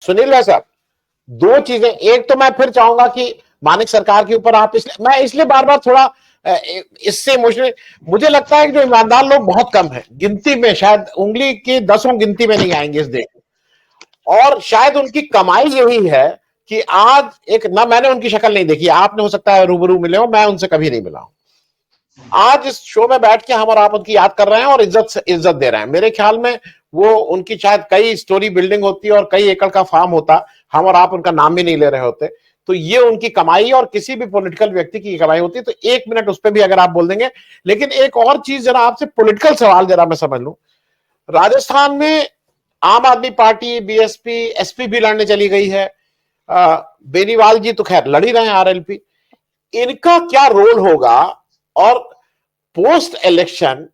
सुनील भाई साहब, दो चीजें। एक तो मैं फिर चाहूंगा कि मानिक सरकार के ऊपर आप मैं इसलिए बार बार थोड़ा इससे इमोशनल, मुझे लगता है कि जो ईमानदार लोग बहुत कम है, गिनती में शायद उंगली की 10 गिनती में नहीं आएंगे इस देश में। और शायद उनकी कमाई यही है कि आज एक ना, मैंने उनकी शक्ल नहीं देखी, आपने हो सकता है रूबरू मिले हो, मैं उनसे कभी नहीं मिला हूं। आज इस शो में बैठ के हम और आप उनकी याद कर रहे हैं और इज्जत से इज्जत दे रहे हैं। मेरे ख्याल में वो उनकी शायद कई स्टोरी बिल्डिंग होती और कई एकड़ का फार्म होता, हम और आप उनका नाम भी नहीं ले रहे होते। तो ये उनकी कमाई और किसी भी पॉलिटिकल व्यक्ति की कमाई होती। तो एक मिनट उस पर भी अगर आप बोल देंगे। लेकिन एक और चीज जरा आपसे पॉलिटिकल सवाल जरा मैं समझ लूं। राजस्थान में आम आदमी पार्टी, बीएसपी, एसपी भी लड़ने चली गई है। बेनीवाल जी तो खैर लड़ ही रहे हैं आरएलपी। इनका क्या रोल होगा? और पोस्ट इलेक्शन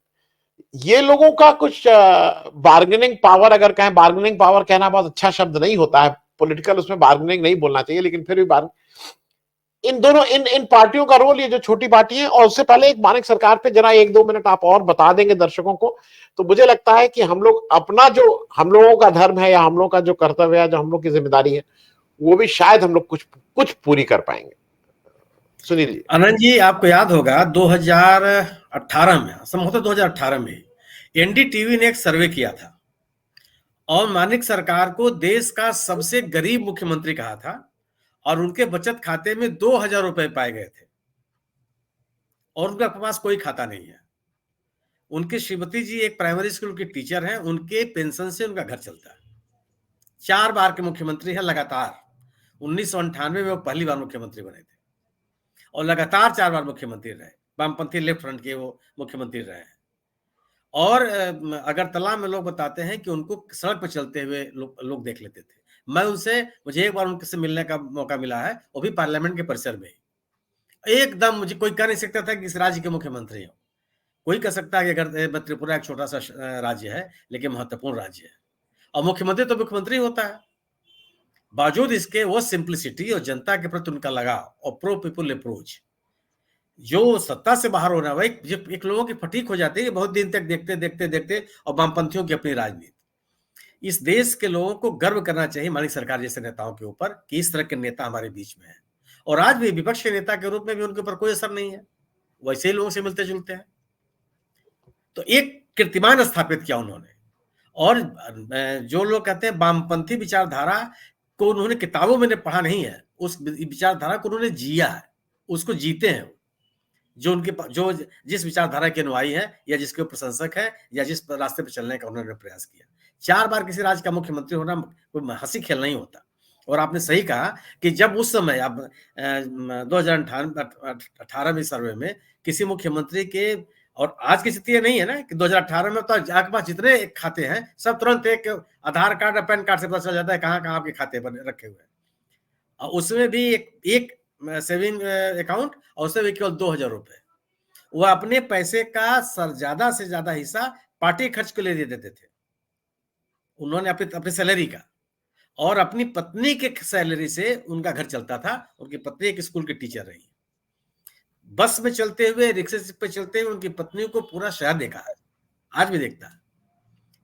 ये लोगों का कुछ बार्गेनिंग पावर, अगर कहें, बार्गेनिंग पावर कहना बहुत अच्छा शब्द नहीं होता है, पॉलिटिकल उसमें बार्गेनिंग नहीं बोलना चाहिए, लेकिन फिर भी इन दोनों इन पार्टियों का रोल, ये जो छोटी पार्टी है। और उससे पहले एक मानिक सरकार पे जरा 1-2 मिनट आप और बता देंगे दर्शकों को, तो मुझे लगता है कि हम लोग अपना जो हम लोगों का धर्म है या हम लोगों का जो कर्तव्य है, जो हम लोग की जिम्मेदारी है, वो भी शायद हम लोग कुछ कुछ पूरी कर पाएंगे। सुनील जी। आनंद जी, आपको याद होगा 2018 में, संभवतः 2018 में एनडीटीवी ने एक सर्वे किया था और मानिक सरकार को देश का सबसे गरीब मुख्यमंत्री कहा था और उनके बचत खाते में 2000 रुपए पाए गए थे और उनके पास कोई खाता नहीं है। उनके श्रीमती जी एक प्राइमरी स्कूल की टीचर हैं, उनके पेंशन से उनका घर चलता है। 4 बार के मुख्यमंत्री हैं लगातार। 1998 में वो पहली बार मुख्यमंत्री बने थे और लगातार 4 बार मुख्यमंत्री रहे। वामपंथी लेफ्ट फ्रंट के वो मुख्यमंत्री रहे हैं। और अगरतला में लोग बताते हैं कि उनको सड़क पर चलते हुए लोग देख लेते थे। मैं उनसे मुझे एक बार उनसे मिलने का मौका मिला है, वो भी पार्लियामेंट के परिसर में। एकदम मुझे कोई कह नहीं सकता था कि इस राज्य के मुख्यमंत्री हो। कोई कह सकता है कि अगर त्रिपुरा एक छोटा सा राज्य है लेकिन महत्वपूर्ण राज्य है और मुख्यमंत्री तो मुख्यमंत्री होता है। बावजूद इसके वो सिंप्लिसिटी और जनता के प्रति उनका लगाव और प्रो पीपल अप्रोच, जो सत्ता से बाहर होना, वही एक लोगों की फटीक हो जाती है बहुत दिन तक देखते देखते देखते, और वामपंथियों की अपनी राजनीति। इस देश के लोगों को गर्व करना चाहिए मानिक सरकार जैसे नेताओं के ऊपर कि इस तरह के नेता हमारे बीच में है। और आज भी विपक्ष के नेता के रूप में भी उनके ऊपर कोई असर नहीं है, वैसे ही लोगों से मिलते जुलते हैं। तो एक कीर्तिमान स्थापित किया उन्होंने। और जो लोग कहते हैं वामपंथी विचारधारा को उन्होंने किताबों में पढ़ा नहीं है, उस विचारधारा को उन्होंने जिया है, उसको जीते हैं। जो जिस विचारधारा के अनुयायी है या जिसके प्रशंसक है या जिस रास्ते पर चलने का उन्होंने प्रयास किया। 4 बार किसी राज्य का मुख्यमंत्री होना कोई हंसी खेल नहीं होता। और आपने सही कहा कि जब उस समय अब 2018 में सर्वे में किसी मुख्यमंत्री के, और आज की स्थिति ये नहीं है ना कि 2018 में तो आपके पास जितने खाते हैं सब तुरंत एक आधार कार्ड और पैन कार्ड से पता चल जाता है कहाँ आपके खाते पर रखे हुए हैं। और उसमें भी एक सेविंग अकाउंट और उसमें भी केवल 2000 रुपए। वह अपने पैसे का ज्यादा से ज्यादा हिस्सा पार्टी खर्च के लिए दे देते थे उन्होंने, अपनी सैलरी का। और अपनी पत्नी के सैलरी से उनका घर चलता था। उनकी पत्नी एक स्कूल की टीचर रही। बस में चलते हुए, रिक्शे पे चलते हुए उनकी पत्नी को पूरा शहर देखा है, आज भी देखता है।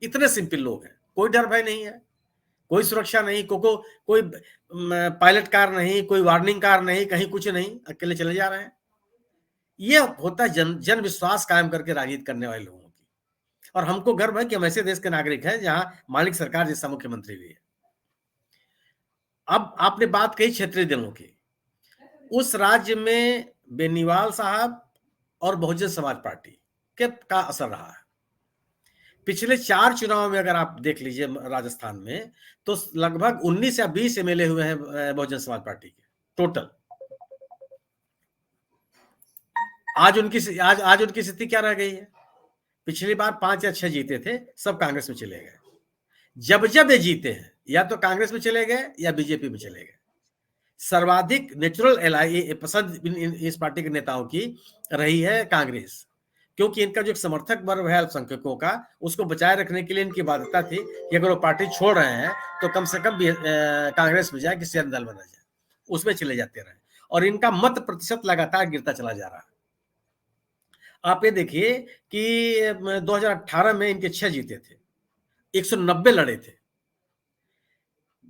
इतने सिंपल लोग हैं, कोई डर भय नहीं है, कोई सुरक्षा नहीं, कोई पायलट कार नहीं, कोई वार्निंग कार नहीं, कहीं कुछ नहीं, अकेले चले जा रहे हैं। ये होता है जन विश्वास कायम करके राजनीति करने वाले लोगों की। और हमको गर्व है कि हम ऐसे देश के नागरिक हैं जहां मालिक सरकार जैसा मुख्यमंत्री भी है। अब आपने बात कही क्षेत्रीय दलों की। उस राज्य में बेनीवाल साहब और बहुजन समाज पार्टी के का असर रहा है। पिछले 4 चुनाव में अगर आप देख लीजिए राजस्थान में, तो लगभग 19 या 20 एमएलए हुए हैं बहुजन समाज पार्टी के टोटल। आज उनकी स्थिति क्या रह गई है? पिछली बार 5 या 6 जीते थे, सब कांग्रेस में चले गए। जब ये जीते हैं या तो कांग्रेस में चले गए या बीजेपी में चले गए। सर्वाधिक नेचुरल एलाई पसंद इस पार्टी के नेताओं की रही है कांग्रेस, क्योंकि इनका जो एक समर्थक वर्ग है अल्पसंख्यकों का, उसको बचाए रखने के लिए इनकी बाध्यता थी कि अगर वो पार्टी छोड़ रहे हैं तो कम से कम कांग्रेस में जाए, किसी अन्य दल बना जाए, उसमें चले जाते रहे। और इनका मत प्रतिशत लगातार गिरता चला जा रहा है। आप ये देखिए कि 2018 में इनके 6 जीते थे, 190 लड़े थे।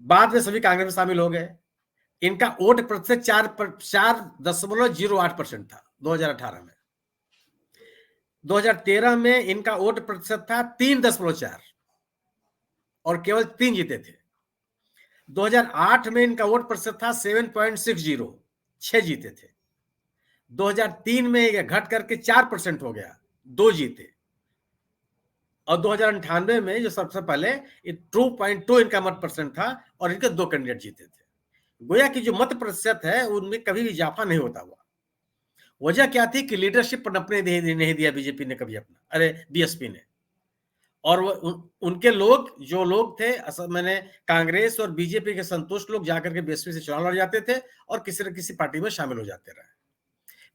बाद में सभी कांग्रेस में शामिल हो गए। इनका वोट प्रतिशत 4.08% था 2018 में। 2013 में इनका वोट प्रतिशत था 3.4 और केवल 3 जीते थे। 2008 में इनका वोट प्रतिशत था 7.60, 6 जीते थे। 2003 में यह घट करके 4% हो गया, 2 जीते। और 2098 में जो सबसे पहले 2.2 इनका मत परसेंट था और इनके 2 कैंडिडेट जीते थे। गोया कि जो मत प्रतिशत है उनमें कभी भी इजाफा नहीं होता हुआ। वजह क्या थी कि लीडरशिप पनपने नहीं दिया बीजेपी ने कभी अपना, अरे बीएसपी ने। और उनके लोग जो लोग थे, मैंने कांग्रेस और बीजेपी के संतुष्ट लोग जाकर के बीएसपी से चुनाव लड़ जाते थे और किसी न किसी पार्टी में शामिल हो जाते रहे।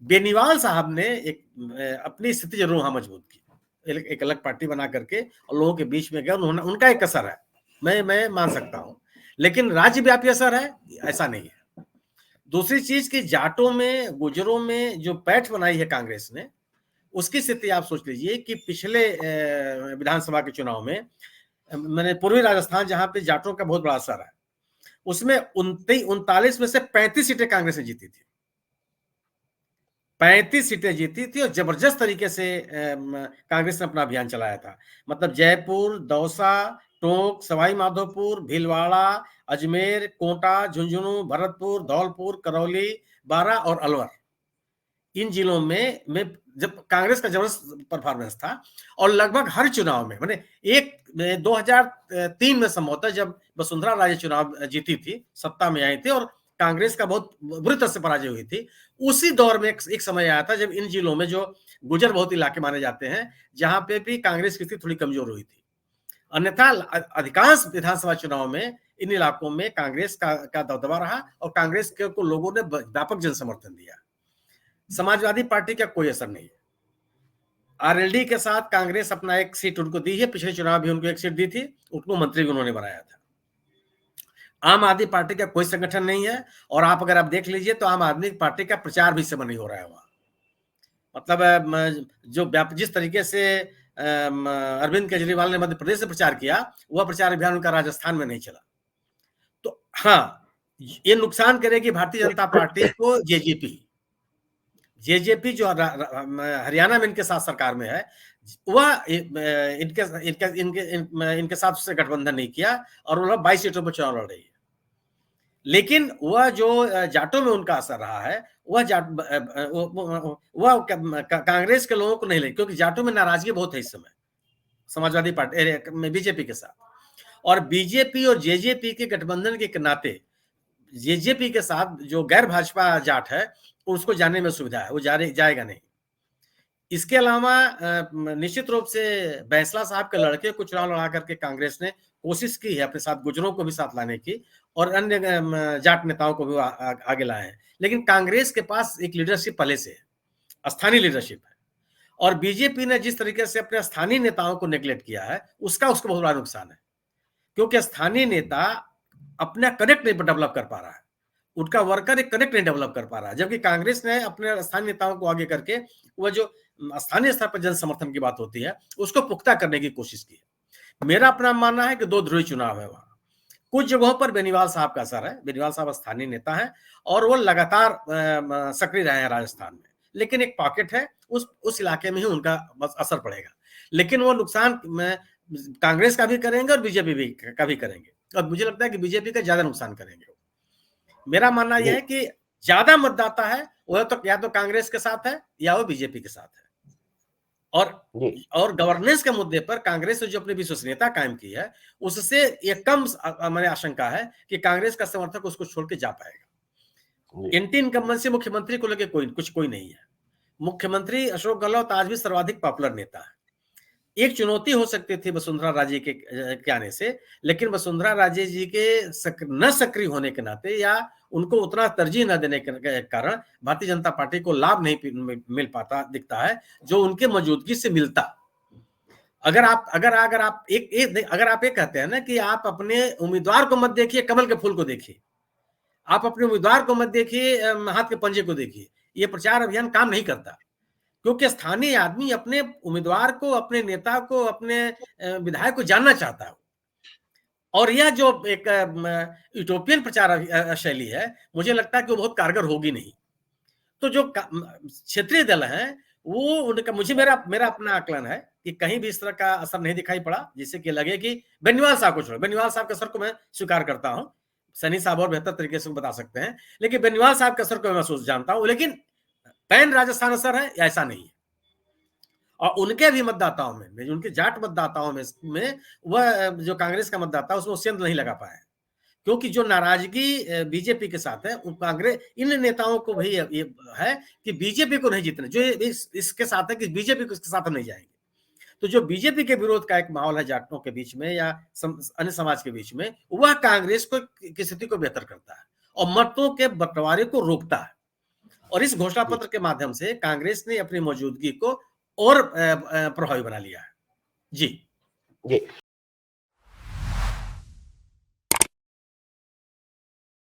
बेनीवाल साहब ने एक अपनी स्थिति जरूर वहां मजबूत की, एक अलग पार्टी बना करके और लोगों के बीच में गए। उनका एक असर है, मैं मान सकता हूं, लेकिन राज्यव्यापी असर है ऐसा नहीं है। दूसरी चीज कि जाटों में, गुजरों में जो पैठ बनाई है कांग्रेस ने, उसकी स्थिति आप सोच लीजिए कि पिछले विधानसभा के चुनाव में, मैंने पूर्वी राजस्थान जहां पे जाटों का बहुत बड़ा असर है, उसमें 39 में से 35 सीटें कांग्रेस ने जीती थी। 35 सीटें जीती थी और जबरदस्त तरीके से कांग्रेस ने अपना अभियान चलाया था। मतलब जयपुर, दौसा, टोंक, सवाई माधोपुर, भीलवाड़ा, अजमेर, कोटा, झुंझुनू, भरतपुर, धौलपुर, करौली, बारां और अलवर, इन जिलों में जब कांग्रेस का जबरदस्त परफॉर्मेंस था। और लगभग हर चुनाव में, मैंने 2003 में संभवतः जब वसुंधरा राजे चुनाव जीती थी, सत्ता में आई थी और कांग्रेस का बहुत बुरी तरह से पराजय हुई थी, उसी दौर में एक समय आया था जब इन जिलों में, जो गुजर बहुत इलाके माने जाते हैं, जहां पे भी कांग्रेस की स्थिति थोड़ी कमजोर हुई थी। अन्यथा अधिकांश विधानसभा चुनाव में इन इलाकों में कांग्रेस का दबदबा रहा और कांग्रेस को लोगों ने व्यापक जन समर्थन दिया। समाजवादी पार्टी का कोई असर नहीं है। आरएलडी के साथ कांग्रेस अपना एक सीट उनको दी है, पिछले चुनाव भी उनको एक सीट दी थी, उनको मंत्री भी उन्होंने बनाया था। आम आदमी पार्टी का कोई संगठन नहीं है और आप अगर आप देख लीजिए तो आम आदमी पार्टी का प्रचार भी इस समय नहीं हो रहा है वहां। मतलब जो जिस तरीके से अरविंद केजरीवाल ने मध्य प्रदेश से प्रचार किया, वह प्रचार अभियान उनका राजस्थान में नहीं चला। तो हाँ, ये नुकसान करेगी भारतीय जनता पार्टी को जेजेपी जो हरियाणा में इनके साथ सरकार में है, वह इनके साथ उससे गठबंधन नहीं किया और वह 22 सीटों पर चुनाव लड़ रही है। लेकिन वह जो जाटों में उनका असर रहा है, वह कांग्रेस के लोगों को नहीं लगी, क्योंकि जाटों में नाराजगी बहुत है इस समय समाजवादी पार्टी बीजेपी के साथ। और बीजेपी और जेजेपी के गठबंधन के नाते जेजेपी के साथ जो गैर भाजपा जाट है उसको जाने में सुविधा है, वो जाएगा नहीं। इसके अलावा निश्चित रूप से बैंसला साहब के लड़के को चुनाव लड़ा करके कांग्रेस ने कोशिश की है अपने साथ गुजरों को भी साथ लाने की और अन्य जाट नेताओं को भी आगे लाए हैं, लेकिन कांग्रेस के पास एक लीडरशिप पहले से है, स्थानीय लीडरशिप है। और बीजेपी ने जिस तरीके से अपने स्थानीय नेताओं को नेग्लेक्ट किया है, उसको बहुत बड़ा नुकसान है, क्योंकि स्थानीय नेता अपना कनेक्ट नहीं डेवलप कर पा रहा है, उनका वर्कर एक कनेक्ट नहीं डेवलप कर पा रहा है। जबकि कांग्रेस ने अपने स्थानीय नेताओं को आगे करके वह जो स्थानीय स्तर पर जन समर्थन की बात होती है उसको पुख्ता करने की कोशिश की है। मेरा अपना मानना है कि 2 ध्रुवीय चुनाव है वहां। कुछ जगहों पर बेनीवाल साहब का असर है, बेनीवाल साहब स्थानीय नेता है और वो लगातार सक्रिय रहे हैं राजस्थान में, लेकिन एक पॉकेट है, उस इलाके में ही उनका असर पड़ेगा। लेकिन वो नुकसान कांग्रेस का भी करेंगे और बीजेपी का भी करेंगे, और मुझे लगता है कि बीजेपी का ज्यादा नुकसान करेंगे। मेरा मानना यह है कि ज्यादा मतदाता है वह तो या तो कांग्रेस के साथ है या वो बीजेपी के साथ है। और गवर्नेंस के मुद्दे पर कांग्रेस ने जो अपनी विश्वसनीयता कायम की है, उससे यह कम मैंने आशंका है कि कांग्रेस का समर्थक उसको छोड़ के जा पाएगा। एंटी इनकम्बेंसी मुख्यमंत्री को लेकर कोई नहीं है। मुख्यमंत्री अशोक गहलोत आज भी सर्वाधिक पॉपुलर नेता है। एक चुनौती हो सकती थी वसुंधरा राजे के आने से, लेकिन वसुंधरा राजे जी के न सक्रिय होने के नाते या उनको उतना तरजीह न देने के कारण भारतीय जनता पार्टी को लाभ नहीं मिल पाता दिखता है जो उनके मौजूदगी से मिलता। अगर आप एक कहते हैं ना कि आप अपने उम्मीदवार को मत देखिए, कमल के फूल को देखिए, आप अपने उम्मीदवार को मत देखिए, हाथ के पंजे को देखिए, ये प्रचार अभियान काम नहीं करता, क्योंकि स्थानीय आदमी अपने उम्मीदवार को, अपने नेता को, अपने विधायक को जानना चाहता है। और यह जो एक यूटोपियन प्रचार शैली है, मुझे लगता है कि वो बहुत कारगर होगी नहीं। तो जो क्षेत्रीय दल हैं, वो उनका, मुझे मेरा मेरा अपना आकलन है कि कहीं भी इस तरह का असर नहीं दिखाई पड़ा जिससे कि लगे कि बेनीवाल साहब को छोड़ो, बेनीवाल साहब के असर को मैं स्वीकार करता हूं, सनी साहब और बेहतर तरीके से बता सकते हैं, लेकिन बेनीवाल साहब के असर को मैं महसूस जानता हूं, लेकिन पैन राजस्थान असर है ऐसा नहीं है। और उनके भी मतदाताओं में उनके जाट मतदाताओं में वह जो कांग्रेस का मतदाता है उसमें उससे नहीं लगा पाया, क्योंकि जो नाराजगी बीजेपी के साथ है, कांग्रेस इन नेताओं को भी ये है कि बीजेपी को नहीं जीतना, जो इसके साथ है कि बीजेपी को इसके साथ हम नहीं जाएंगे। तो जो बीजेपी के विरोध का एक माहौल है जाटों के बीच में या अन्य समाज के बीच में, वह कांग्रेस को की स्थिति को बेहतर करता है और मतों के बंटवारे को रोकता है। और इस घोषणा पत्र के माध्यम से कांग्रेस ने अपनी मौजूदगी को और प्रभावी बना लिया है। जी जी